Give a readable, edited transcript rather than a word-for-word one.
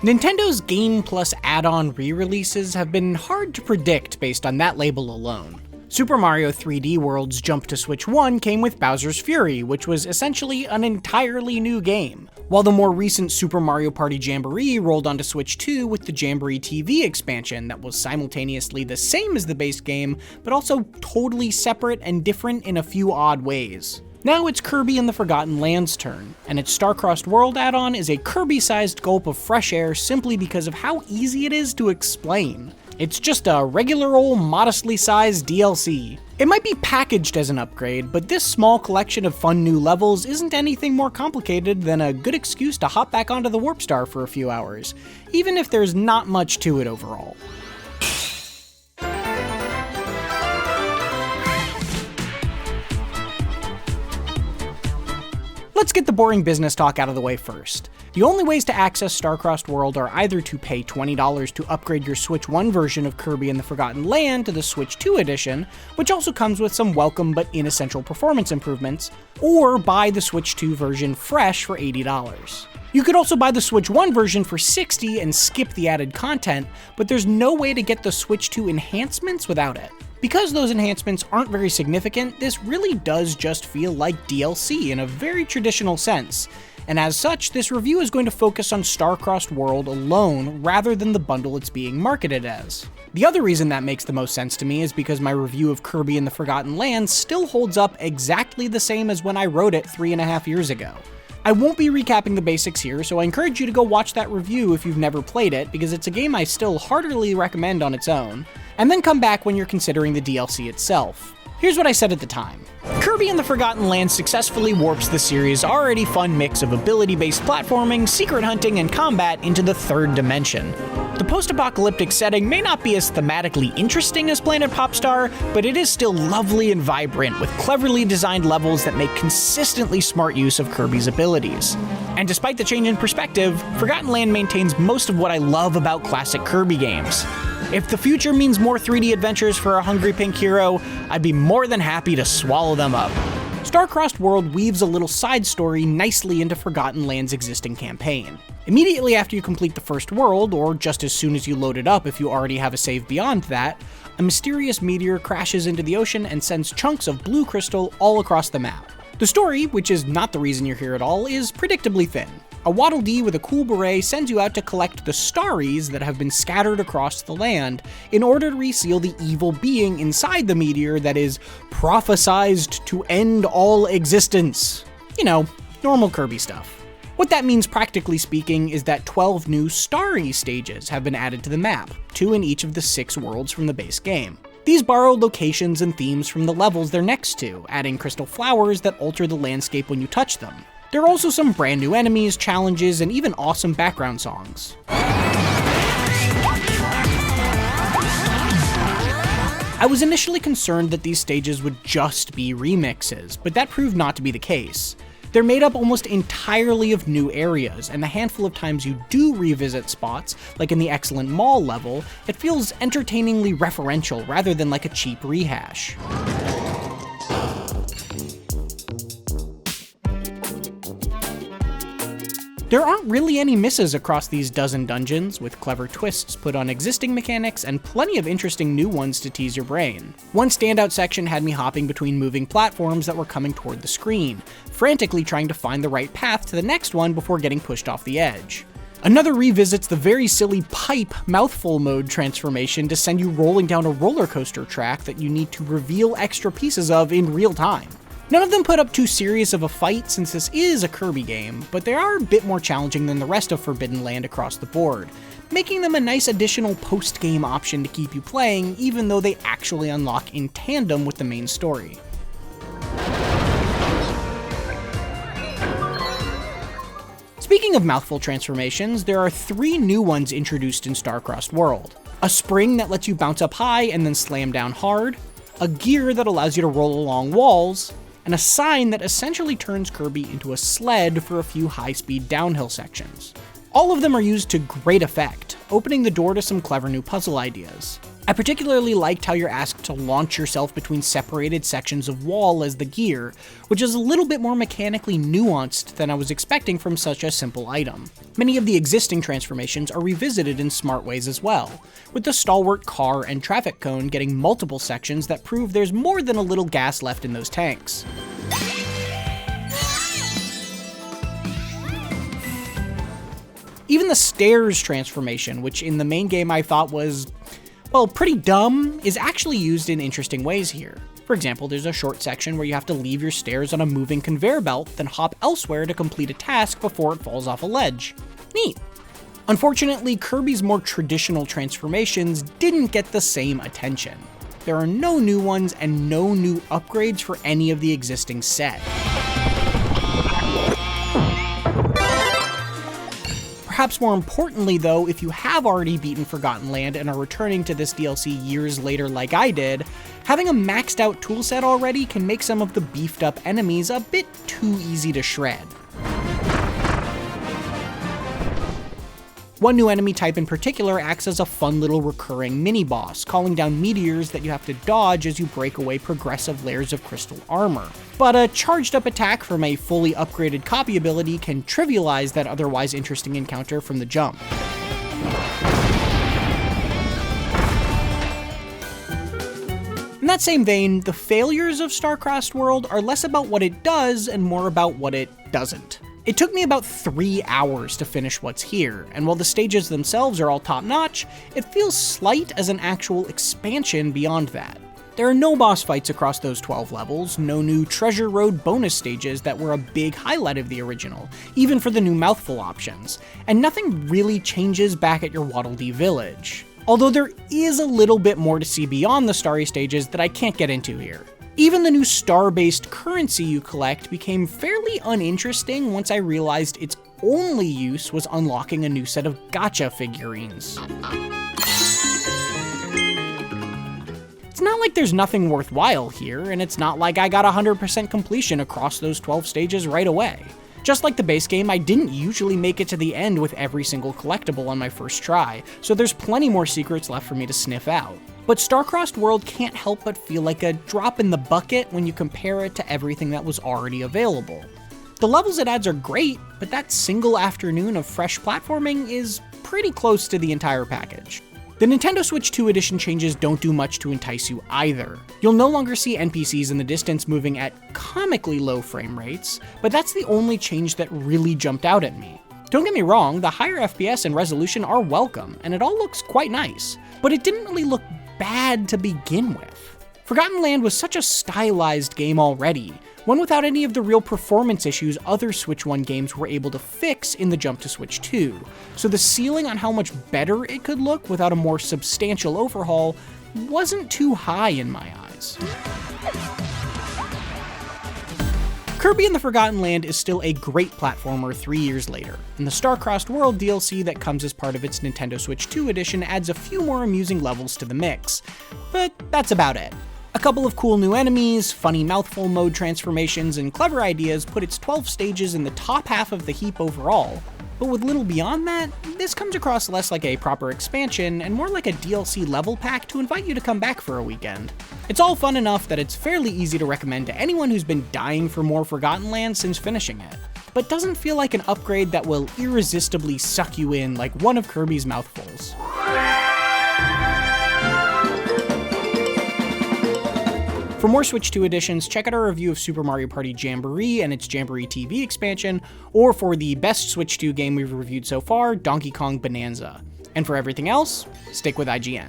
Nintendo's Game Plus add-on re-releases have been hard to predict based on that label alone. Super Mario 3D World's jump to Switch 1 came with Bowser's Fury, which was essentially an entirely new game, while the more recent Super Mario Party Jamboree rolled onto Switch 2 with the Jamboree TV expansion that was simultaneously the same as the base game, but also totally separate and different in a few odd ways. Now it's Kirby and the Forgotten Land's turn, and its Star-Crossed World add-on is a Kirby-sized gulp of fresh air simply because of how easy it is to explain. It's just a regular old modestly sized DLC. It might be packaged as an upgrade, but this small collection of fun new levels isn't anything more complicated than a good excuse to hop back onto the Warp Star for a few hours, even if there's not much to it overall. Let's get the boring business talk out of the way first. The only ways to access Star-Crossed World are either to pay $20 to upgrade your Switch 1 version of Kirby and the Forgotten Land to the Switch 2 edition, which also comes with some welcome but inessential performance improvements, or buy the Switch 2 version fresh for $80. You could also buy the Switch 1 version for $60 and skip the added content, but there's no way to get the Switch 2 enhancements without it. Because those enhancements aren't very significant, this really does just feel like DLC in a very traditional sense, and as such, this review is going to focus on Star-Crossed World alone rather than the bundle it's being marketed as. The other reason that makes the most sense to me is because my review of Kirby and the Forgotten Land still holds up exactly the same as when I wrote it 3.5 years ago. I won't be recapping the basics here, so I encourage you to go watch that review if you've never played it, because it's a game I still heartily recommend on its own, and then come back when you're considering the DLC itself. Here's what I said at the time. Kirby and the Forgotten Land successfully warps the series' already fun mix of ability-based platforming, secret hunting, and combat into the third dimension. The post-apocalyptic setting may not be as thematically interesting as Planet Popstar, but it is still lovely and vibrant, with cleverly designed levels that make consistently smart use of Kirby's abilities. And despite the change in perspective, Forgotten Land maintains most of what I love about classic Kirby games. If the future means more 3D adventures for a hungry pink hero, I'd be more than happy to swallow them up. Star-Crossed World weaves a little side story nicely into Forgotten Land's existing campaign. Immediately after you complete the first world, or just as soon as you load it up if you already have a save beyond that, a mysterious meteor crashes into the ocean and sends chunks of blue crystal all across the map. The story, which is not the reason you're here at all, is predictably thin. A Waddle Dee with a cool beret sends you out to collect the starries that have been scattered across the land in order to reseal the evil being inside the meteor that is prophesized to end all existence. You know, normal Kirby stuff. What that means practically speaking is that 12 new starry stages have been added to the map, 2 in each of the 6 worlds from the base game. These borrow locations and themes from the levels they're next to, adding crystal flowers that alter the landscape when you touch them. There are also some brand new enemies, challenges, and even awesome background songs. I was initially concerned that these stages would just be remixes, but that proved not to be the case. They're made up almost entirely of new areas, and the handful of times you do revisit spots, like in the excellent mall level, it feels entertainingly referential rather than like a cheap rehash. There aren't really any misses across these dozen dungeons, with clever twists put on existing mechanics and plenty of interesting new ones to tease your brain. One standout section had me hopping between moving platforms that were coming toward the screen, frantically trying to find the right path to the next one before getting pushed off the edge. Another revisits the very silly pipe Mouthful Mode transformation to send you rolling down a roller coaster track that you need to reveal extra pieces of in real time. None of them put up too serious of a fight since this is a Kirby game, but they are a bit more challenging than the rest of Forbidden Land across the board, making them a nice additional post-game option to keep you playing, even though they actually unlock in tandem with the main story. Speaking of mouthful transformations, there are 3 new ones introduced in Star-Crossed World. A spring that lets you bounce up high and then slam down hard, a gear that allows you to roll along walls, and a sign that essentially turns Kirby into a sled for a few high-speed downhill sections. All of them are used to great effect, opening the door to some clever new puzzle ideas. I particularly liked how you're asked to launch yourself between separated sections of wall as the gear, which is a little bit more mechanically nuanced than I was expecting from such a simple item. Many of the existing transformations are revisited in smart ways as well, with the stalwart car and traffic cone getting multiple sections that prove there's more than a little gas left in those tanks. Even the stairs transformation, which in the main game I thought was, well, pretty dumb, is actually used in interesting ways here. For example, there's a short section where you have to leave your stairs on a moving conveyor belt, then hop elsewhere to complete a task before it falls off a ledge. Neat. Unfortunately, Kirby's more traditional transformations didn't get the same attention. There are no new ones and no new upgrades for any of the existing set. Perhaps more importantly though, if you have already beaten Forgotten Land and are returning to this DLC years later like I did, having a maxed out toolset already can make some of the beefed up enemies a bit too easy to shred. One new enemy type in particular acts as a fun little recurring mini-boss, calling down meteors that you have to dodge as you break away progressive layers of crystal armor. But a charged up attack from a fully upgraded copy ability can trivialize that otherwise interesting encounter from the jump. In that same vein, the failures of Starcrossed World are less about what it does and more about what it doesn't. It took me about 3 hours to finish what's here, and while the stages themselves are all top-notch, it feels slight as an actual expansion beyond that. There are no boss fights across those 12 levels, no new Treasure Road bonus stages that were a big highlight of the original, even for the new Mouthful options, and nothing really changes back at your Waddle Dee village. Although there is a little bit more to see beyond the starry stages that I can't get into here. Even the new star-based currency you collect became fairly uninteresting once I realized its only use was unlocking a new set of gacha figurines. It's not like there's nothing worthwhile here, and it's not like I got 100% completion across those 12 stages right away. Just like the base game, I didn't usually make it to the end with every single collectible on my first try, so there's plenty more secrets left for me to sniff out. But Starcrossed World can't help but feel like a drop in the bucket when you compare it to everything that was already available. The levels it adds are great, but that single afternoon of fresh platforming is pretty close to the entire package. The Nintendo Switch 2 edition changes don't do much to entice you either. You'll no longer see NPCs in the distance moving at comically low frame rates, but that's the only change that really jumped out at me. Don't get me wrong, the higher FPS and resolution are welcome, and it all looks quite nice, but it didn't really look bad to begin with. Forgotten Land was such a stylized game already, one without any of the real performance issues other Switch 1 games were able to fix in the jump to Switch 2, so the ceiling on how much better it could look without a more substantial overhaul wasn't too high in my eyes. Kirby and the Forgotten Land is still a great platformer 3 years later, and the Starcrossed World DLC that comes as part of its Nintendo Switch 2 edition adds a few more amusing levels to the mix, but that's about it. A couple of cool new enemies, funny Mouthful Mode transformations, and clever ideas put its 12 stages in the top half of the heap overall, but with little beyond that, this comes across less like a proper expansion and more like a DLC level pack to invite you to come back for a weekend. It's all fun enough that it's fairly easy to recommend to anyone who's been dying for more Forgotten Land since finishing it, but doesn't feel like an upgrade that will irresistibly suck you in like one of Kirby's Mouthfuls. For more Switch 2 editions, check out our review of Super Mario Party Jamboree and its Jamboree TV expansion, or for the best Switch 2 game we've reviewed so far, Donkey Kong Bonanza. And for everything else, stick with IGN.